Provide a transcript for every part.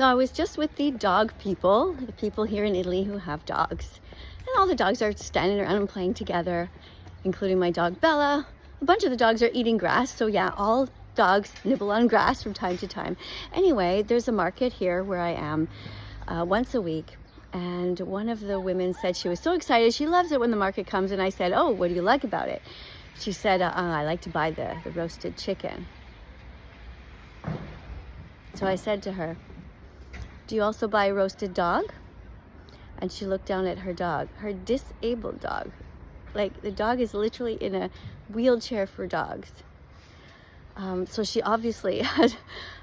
So I was just with the dog people, the people here in Italy who have dogs. And all the dogs are standing around and playing together, including my dog Bella. A bunch of the dogs are eating grass, so yeah, all dogs nibble on grass from time to time. Anyway, there's a market here where I am once a week. And one of the women said she was so excited. She loves it when the market comes. And I said, oh, what do you like about it? She said, I like to buy the roasted chicken. So I said to her, do you also buy a roasted dog? And she looked down at her dog, her disabled dog. Like, the dog is literally in a wheelchair for dogs. So she obviously has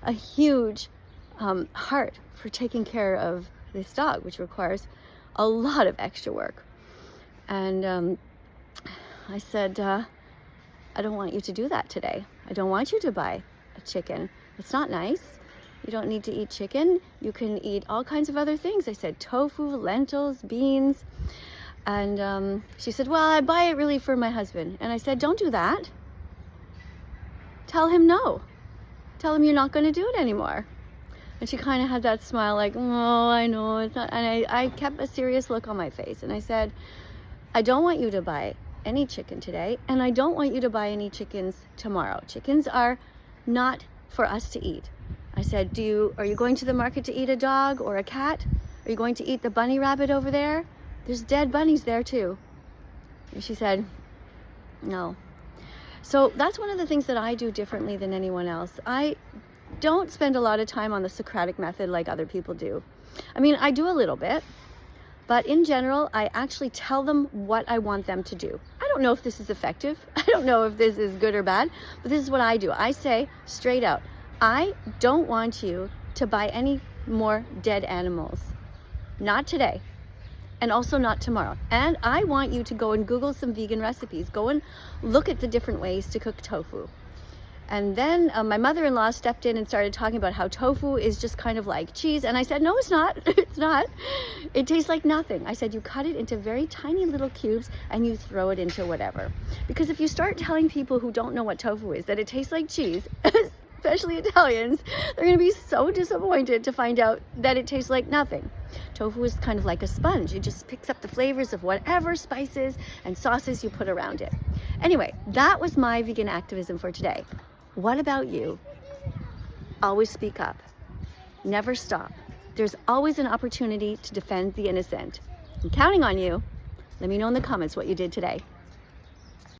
a huge heart for taking care of this dog, which requires a lot of extra work. And I said, I don't want you to do that today. I don't want you to buy a chicken. It's not nice. You don't need to eat chicken. You can eat all kinds of other things. I said tofu, lentils, beans. And she said, well, I buy it really for my husband. And I said, don't do that. Tell him no. Tell him you're not going to do it anymore. And she kind of had that smile like, oh, I know it's not. And I kept a serious look on my face. And I said, I don't want you to buy any chicken today. And I don't want you to buy any chickens tomorrow. Chickens are not for us to eat. I said, are you going to the market to eat a dog or a cat? Are you going to eat the bunny rabbit over there? There's dead bunnies there too. And she said, no. So that's one of the things that I do differently than anyone else. I don't spend a lot of time on the Socratic method like other people do. I mean, I do a little bit, but in general, I actually tell them what I want them to do. I don't know if this is effective. I don't know if this is good or bad, but this is what I do. I say straight out, I don't want you to buy any more dead animals. Not today. And also not tomorrow. And I want you to go and Google some vegan recipes. Go and look at the different ways to cook tofu. And then my mother-in-law stepped in and started talking about how tofu is just kind of like cheese. And I said, no, it's not. It's not. It tastes like nothing. I said, you cut it into very tiny little cubes and you throw it into whatever. Because if you start telling people who don't know what tofu is that it tastes like cheese, especially Italians, they're going to be so disappointed to find out that it tastes like nothing. Tofu is kind of like a sponge. It just picks up the flavors of whatever spices and sauces you put around it. Anyway, that was my vegan activism for today. What about you? Always speak up. Never stop. There's always an opportunity to defend the innocent. I'm counting on you. Let me know in the comments what you did today.